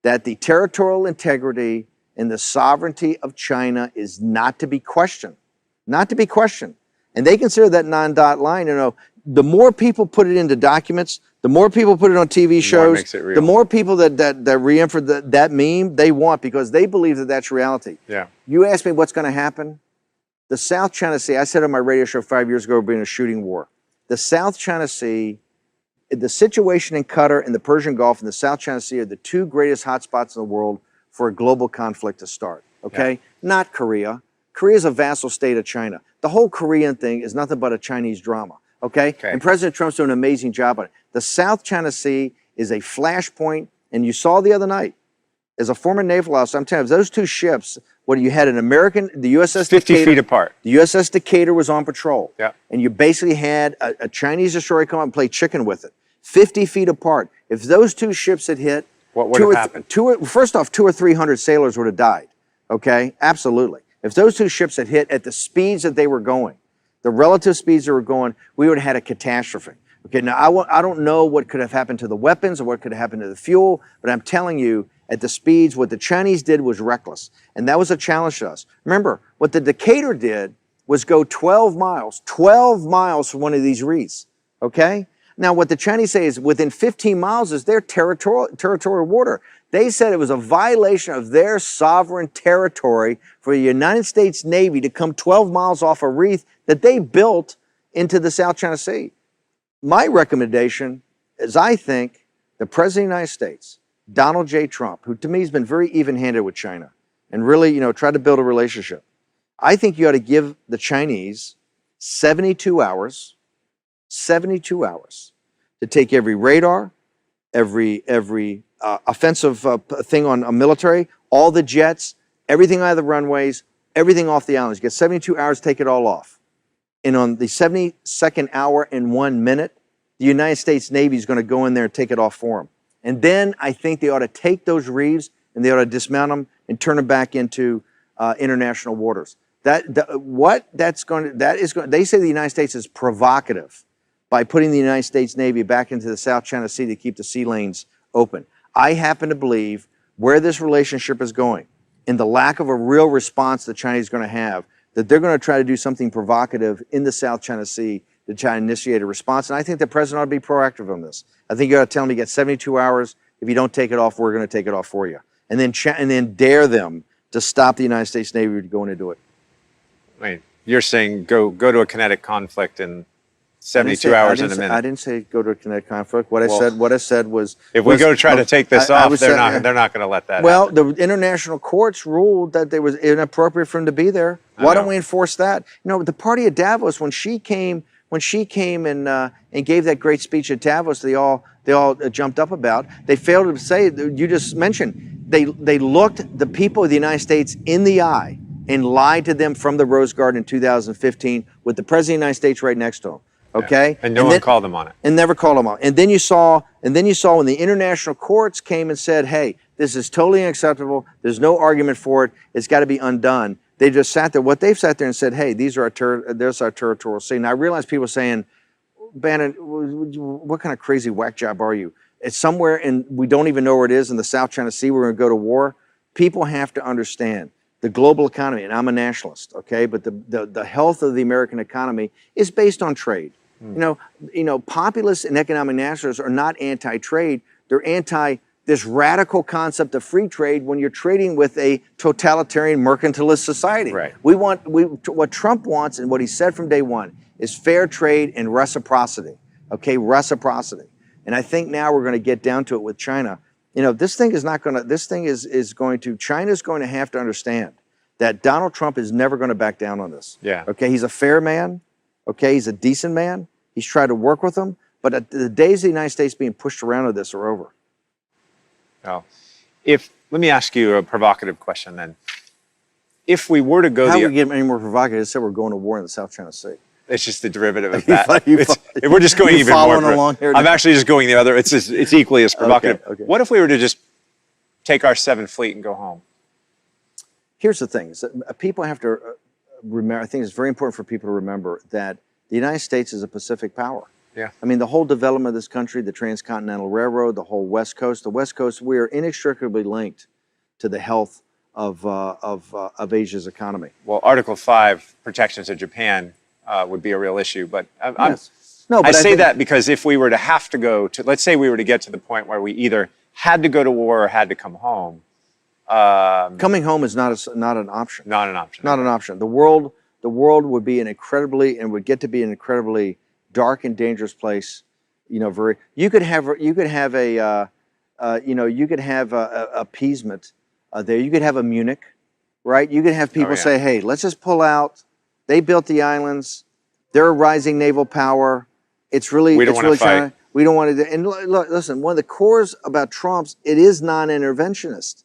that the territorial integrity and the sovereignty of China is not to be questioned. Not to be questioned. And they consider that 9-dot line, the more people put it into documents, the more people put it on TV shows, the more people that re-infer that meme they want, because they believe that that's reality. Yeah. You ask me what's going to happen? The South China Sea, I said on my radio show 5 years ago, we're being a shooting war. The South China Sea, the situation in Qatar and the Persian Gulf and the South China Sea are the 2 greatest hotspots in the world for a global conflict to start, okay? Yeah. Not Korea. Korea is a vassal state of China. The whole Korean thing is nothing but a Chinese drama, okay? And President Trump's doing an amazing job on it. The South China Sea is a flashpoint, and you saw the other night, as a former naval officer, I'm telling you, those 2 ships, you had an American, the USS 50 feet apart. The USS Decatur was on patrol. Yeah. And you basically had a Chinese destroyer come up and play chicken with it. 50 feet apart. If those two ships had hit, What would have happened? First off, 200 or 300 sailors would have died. Okay, absolutely. If those two ships had hit at the speeds that they were going, the relative speeds they were going, we would have had a catastrophe. Okay, now I don't know what could have happened to the weapons or what could have happened to the fuel, but I'm telling you, at the speeds, what the Chinese did was reckless. And that was a challenge to us. Remember, what the Decatur did was go 12 miles from one of these reefs. Okay? Now, what the Chinese say is within 15 miles is their territorial water. They said it was a violation of their sovereign territory for the United States Navy to come 12 miles off a reef that they built into the South China Sea. My recommendation is I think the President of the United States, Donald J. Trump, who to me has been very even-handed with China and really, tried to build a relationship. I think you ought to give the Chinese 72 hours to take every radar, every offensive thing on a military, all the jets, everything out of the runways, everything off the islands. You get 72 hours to take it all off. And on the 72nd hour and 1 minute, the United States Navy is going to go in there and take it off for them. And then I think they ought to take those reefs and they ought to dismount them and turn them back into international waters. They say the United States is provocative by putting the United States Navy back into the South China Sea to keep the sea lanes open. I happen to believe where this relationship is going and the lack of a real response the Chinese are going to have, that they're going to try to do something provocative in the South China Sea to try to initiate a response. And I think the president ought to be proactive on this. I think you ought to tell them you get 72 hours. If you don't take it off, we're going to take it off for you. And then dare them to stop the United States Navy from going to do it. Wait, you're saying go to a kinetic conflict in 72 hours in a minute. I didn't say go to a kinetic conflict. What I said was if we go to try to take this off, they're not going to let that happen. The international courts ruled that it was inappropriate for him to be there. Why don't we enforce that? The party at Davos, when she came and gave that great speech at Davos, they all jumped up about. They failed to say, you just mentioned, they looked the people of the United States in the eye and lied to them from the Rose Garden in 2015 with the President of the United States right next to them. Okay, yeah. And no one called them on it. And never called them on. And then you saw when the international courts came and said, "Hey, this is totally unacceptable. There's no argument for it. It's got to be undone." They just sat there. What they've sat there and said, "Hey, there's our territorial sea." Now I realize people saying, "Bannon, what kind of crazy whack job are you? It's somewhere and we don't even know where it is in the South China Sea. We're going to go to war." People have to understand the global economy, and I'm a nationalist, okay? But the health of the American economy is based on trade. Populists and economic nationalists are not anti-trade. They're anti this radical concept of free trade when you're trading with a totalitarian mercantilist society. Right. What Trump wants and what he said from day one is fair trade and reciprocity. Okay, reciprocity. And I think now we're going to get down to it with China. China's going to have to understand that Donald Trump is never going to back down on this. Yeah. Okay, he's a fair man. Okay, he's a decent man. He's tried to work with them, but the days of the United States being pushed around with this are over. Well, let me ask you a provocative question then. If we were to go How do we get any more provocative? I said we're going to war in the South China Sea. It's just the derivative of that. If we're just going even more, along here, I'm actually just going the other. It's equally as provocative. Okay. What if we were to just take our 7th Fleet and go home? Here's the thing: is that people have to remember. I think it's very important for people to remember that the United States is a Pacific power. Yeah. I mean, the whole development of this country, the Transcontinental Railroad, the whole West Coast, we are inextricably linked to the health of Asia's economy. Well, Article 5 protections of Japan would be a real issue, but yes. I say that because if we were to have to go to, let's say we were to get to the point where we either had to go to war or had to come home. Coming home is not an option. Not an option. Not an option. The world would be would get to be an incredibly dark and dangerous place. You could have appeasement there. You could have a Munich, right? You could have people say, "Hey, let's just pull out. They built the islands. They're a rising naval power. It's really China. We don't want to." And look, listen, one of the cores about Trump's, it is non-interventionist.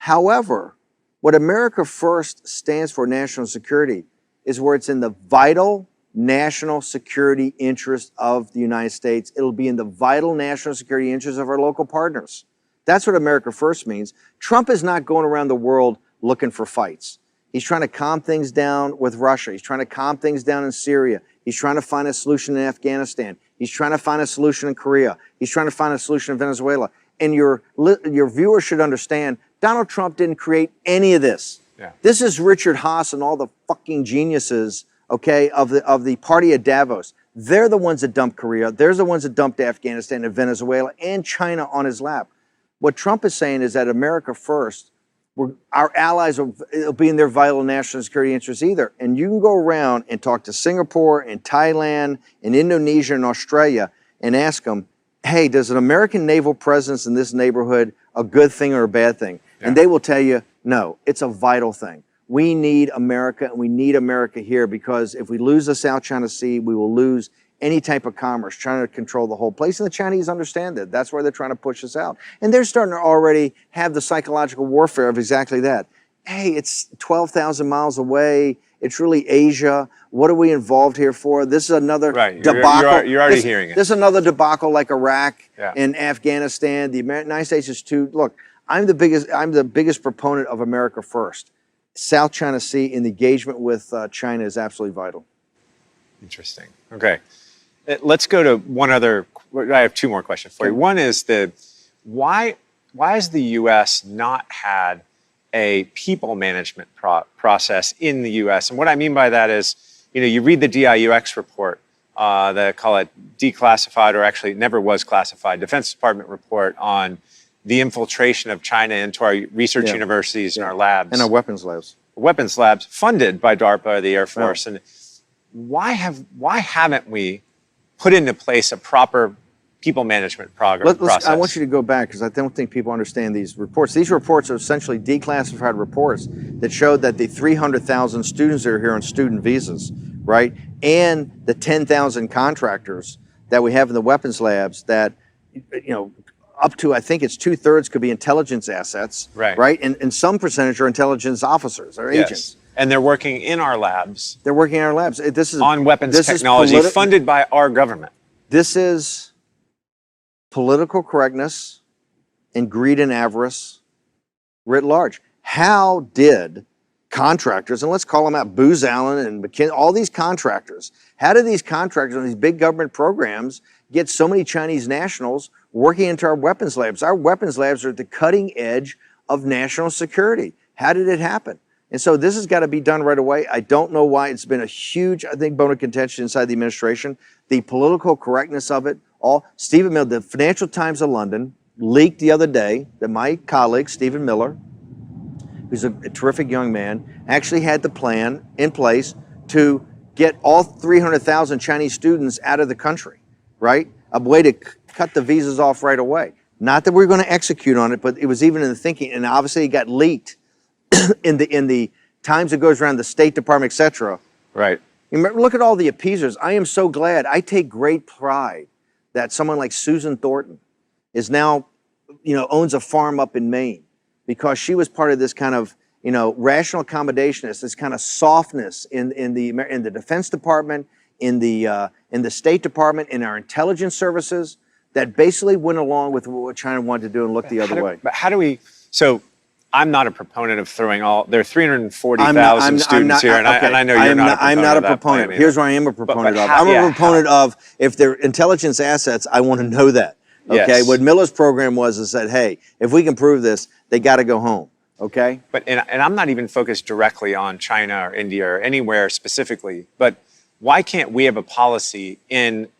However, what America First stands for, national security, is where it's in the vital national security interest of the United States. It'll be in the vital national security interest of our local partners. That's what America First means. Trump is not going around the world looking for fights. He's trying to calm things down with Russia. He's trying to calm things down in Syria. He's trying to find a solution in Afghanistan. He's trying to find a solution in Korea. He's trying to find a solution in Venezuela. And your viewers should understand, Donald Trump didn't create any of this. Yeah. This is Richard Haas and all the fucking geniuses, okay, of the party of Davos. They're the ones that dumped Korea. They're the ones that dumped Afghanistan and Venezuela and China on his lap. What Trump is saying is that America First, our allies will be in their vital national security interests either. And you can go around and talk to Singapore and Thailand and Indonesia and Australia and ask them, hey, does an American naval presence in this neighborhood a good thing or a bad thing? Yeah. And they will tell you, no, it's a vital thing. We need America, and we need America here, because if we lose the South China Sea, we will lose any type of commerce, trying to control the whole place. And the Chinese understand that. That's why they're trying to push us out. And they're starting to already have the psychological warfare of exactly that. Hey, it's 12,000 miles away. It's really Asia. What are we involved here for? This is another debacle. You're already hearing it. This is another debacle like Iraq yeah. and Afghanistan. The United States is too. Look, I'm the biggest proponent of America First. South China Sea and the engagement with China is absolutely vital. Interesting. Okay. Let's go to one other. I have two more questions for you. One is why has the U.S. not had a people management process in the U.S.? And what I mean by that is, you read the DIUX report, they call it declassified, or actually it never was classified, Defense Department report on the infiltration of China into our research universities and our labs. And our weapons labs. Weapons labs funded by DARPA, the Air Force. Yeah. And why haven't we put into place a proper people management process? I want you to go back, because I don't think people understand these reports. These reports are essentially declassified reports that showed that the 300,000 students that are here on student visas, right, and the 10,000 contractors that we have in the weapons labs that, up to, I think it's 2/3 could be intelligence assets, right? And some percentage are intelligence officers or agents. And they're working in our labs. They're working in our labs. This is on weapons technology funded by our government. This is political correctness and greed and avarice writ large. How did contractors, and let's call them out, Booz Allen and McKinsey, all these contractors, how did these contractors on these big government programs get so many Chinese nationals working into our weapons labs? Our weapons labs are at the cutting edge of national security. How did it happen? And so this has got to be done right away. I don't know why it's been a huge, I think, bone of contention inside the administration. The political correctness of it all. Stephen Miller, the Financial Times of London, leaked the other day that my colleague, Stephen Miller, who's a terrific young man, actually had the plan in place to get all 300,000 Chinese students out of the country, right? A way to cut the visas off right away. Not that we're going to execute on it, but it was even in the thinking, and obviously it got leaked in the times it goes around the State Department, et cetera. Right. Look at all the appeasers. I am so glad. I take great pride that someone like Susan Thornton is now, owns a farm up in Maine, because she was part of this kind of, rational accommodationist, this kind of softness in the Defense Department, in the State Department, in our intelligence services, that basically went along with what China wanted to do and looked the other way. But how do we? So I'm not a proponent of throwing there are 340,000 students here, and I know you're not a proponent. I'm not a proponent. Here's what I am a proponent of. I'm a proponent of, if they're intelligence assets, I want to know that. Okay. Yes. What Miller's program was is that, hey, if we can prove this, they got to go home. Okay. But and I'm not even focused directly on China or India or anywhere specifically, but why can't we have a policy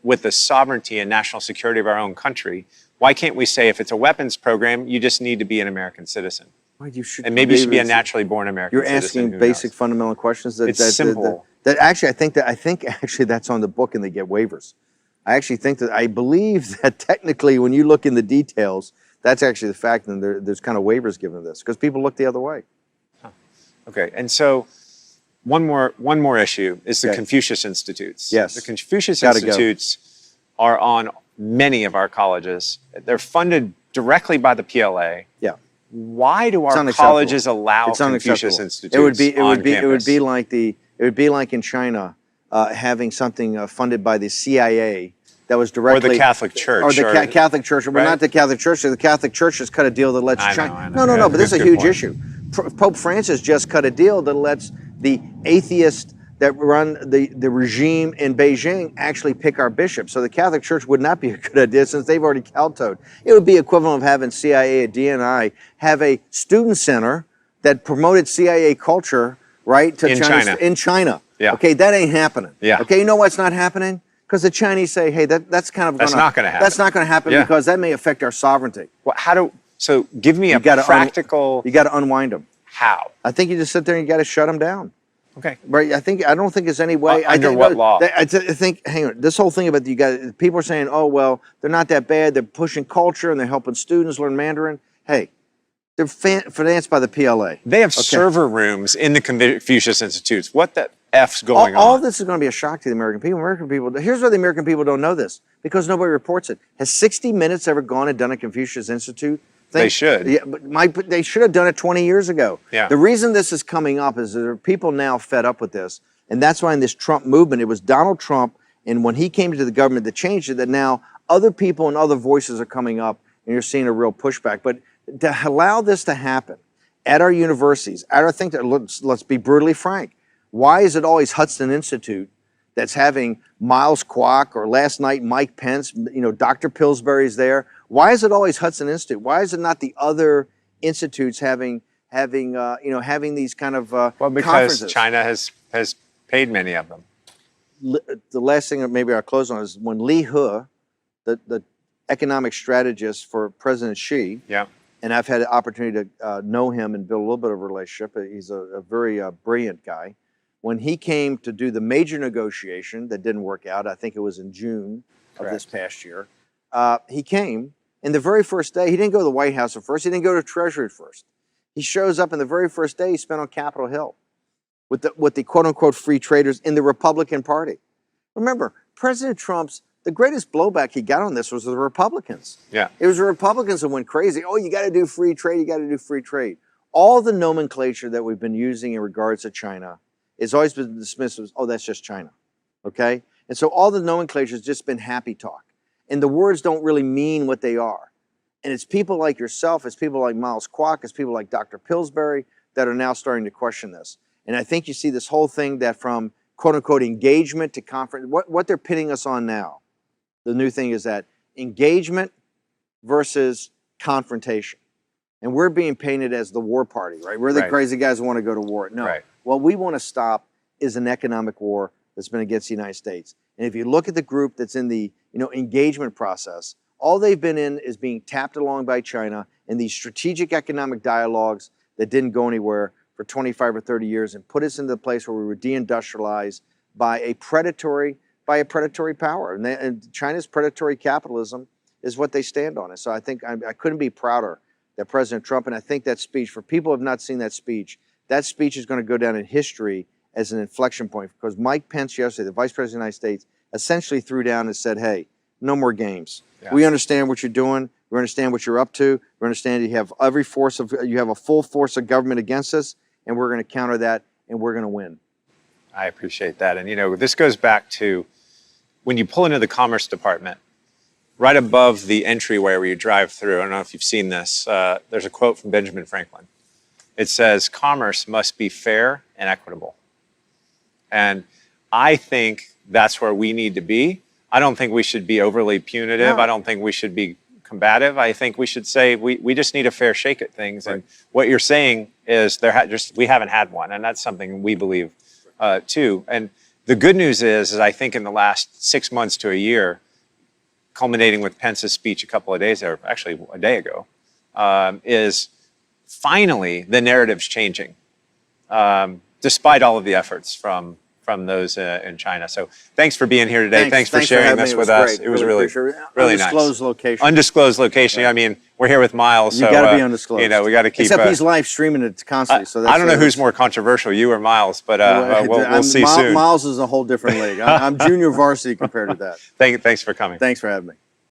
with the sovereignty and national security of our own country? Why can't we say, if it's a weapons program, you just need to be an American citizen? Well, you should, and maybe you should be a naturally born American citizen. You're asking basic fundamental questions. It's simple. I think actually that's on the book, and they get waivers. I believe that technically, when you look in the details, that's actually the fact, and there's kind of waivers given to this, because people look the other way. Huh. Okay, and so one more issue is the Confucius Institutes. Yes. The Confucius Institutes are on many of our colleges. They're funded directly by the PLA. Yeah. Why do our colleges allow Confucius Institutes? It would be like in China, having something funded by the CIA that was directly... Or the Catholic Church. Or the Catholic Church. Well, right? not the Catholic Church. The Catholic Church has cut a deal that lets China... I know. No, but this is a huge point. issue. Pope Francis just cut a deal that lets the atheists that run the regime in Beijing actually pick our bishops. So the Catholic Church would not be a good idea since they've already kowtowed. It would be equivalent of having CIA or DNI have a student center that promoted CIA culture, right, to China. In China. Yeah. Okay, that ain't happening. Yeah. Okay, you know why it's not happening? Because the Chinese say, hey, that's kind of That's not going to happen. That's not going to happen because that may affect our sovereignty. Well, so give me a practical... You got to unwind them. How? I think you just sit there and you got to shut them down. Okay. Right. I don't think there's any way. Under what law? I think. Hang on. This whole thing about people are saying, oh well, they're not that bad. They're pushing culture and they're helping students learn Mandarin. Hey, they're financed by the PLA. They have server rooms in the Confucius Institutes. What the F's going on? All of this is going to be a shock to the American people. Here's why the American people don't know this, because nobody reports it. Has 60 Minutes ever gone and done a Confucius Institute? They should. Yeah, but they should have done it 20 years ago. Yeah. The reason this is coming up is there are people now fed up with this. And that's why in this Trump movement, it was Donald Trump, and when he came to the government that changed it, that now other people and other voices are coming up, and you're seeing a real pushback. But to allow this to happen at our universities, let's be brutally frank, why is it always Hudson Institute that's having Miles Kwok, or last night Mike Pence, Dr. Pillsbury's there? Why is it always Hudson Institute? Why is it not the other institutes having these kind of well, because conferences? China has paid many of them. The last thing that maybe I'll close on is when Li He, the economic strategist for President Xi, and I've had the opportunity to know him and build a little bit of a relationship. He's a very brilliant guy. When he came to do the major negotiation that didn't work out, I think it was in June of this past year, he came, and the very first day, he didn't go to the White House at first, he didn't go to Treasury at first. He shows up, and the very first day he spent on Capitol Hill with the quote-unquote free traders in the Republican Party. Remember, President Trump's, the greatest blowback he got on this was the Republicans. Yeah. It was the Republicans that went crazy. Oh, you got to do free trade, you got to do free trade. All the nomenclature that we've been using in regards to China has always been dismissed as, oh, that's just China, okay? And so all the nomenclature has just been happy talk. And the words don't really mean what they are. And it's people like yourself, it's people like Miles Kwok, it's people like Dr. Pillsbury that are now starting to question this. And I think you see this whole thing that from quote-unquote engagement to conference, what they're pitting us on now, the new thing is that engagement versus confrontation. And we're being painted as the war party, right? We're the crazy guys who want to go to war. No. What we want to stop is an economic war that's been against the United States. And if you look at the group that's in the engagement process, all they've been in is being tapped along by China in these strategic economic dialogues that didn't go anywhere for 25 or 30 years and put us into the place where we were deindustrialized by a predatory power. And China's predatory capitalism is what they stand on. And so I think I couldn't be prouder that President Trump, and I think that speech, for people who have not seen that speech is going to go down in history as an inflection point, because Mike Pence yesterday, the Vice President of the United States, essentially threw down and said, hey, no more games. Yeah. We understand what you're doing. We understand what you're up to. We understand you have you have a full force of government against us, and we're going to counter that, and we're going to win. I appreciate that. And this goes back to when you pull into the Commerce Department, right above the entryway where you drive through, I don't know if you've seen this, there's a quote from Benjamin Franklin. It says, commerce must be fair and equitable. And I think that's where we need to be. I don't think we should be overly punitive. No. I don't think we should be combative. I think we should say we just need a fair shake at things. Right. And what you're saying is we haven't had one, and that's something we believe too. And the good news is I think in the last 6 months to a year, culminating with Pence's speech a couple of days, or actually a day ago, is finally the narrative's changing, despite all of the efforts from those in China. So thanks for being here today. Thanks for sharing this with us. It was really nice. Undisclosed location. Undisclosed location. Yeah. I mean, we're here with Miles. You got to be undisclosed. We got to keep. Except he's live streaming it constantly. So that's I don't know who's more controversial, you or Miles, but we'll see soon. Miles is a whole different league. I'm junior varsity compared to that. Thanks for coming. Thanks for having me.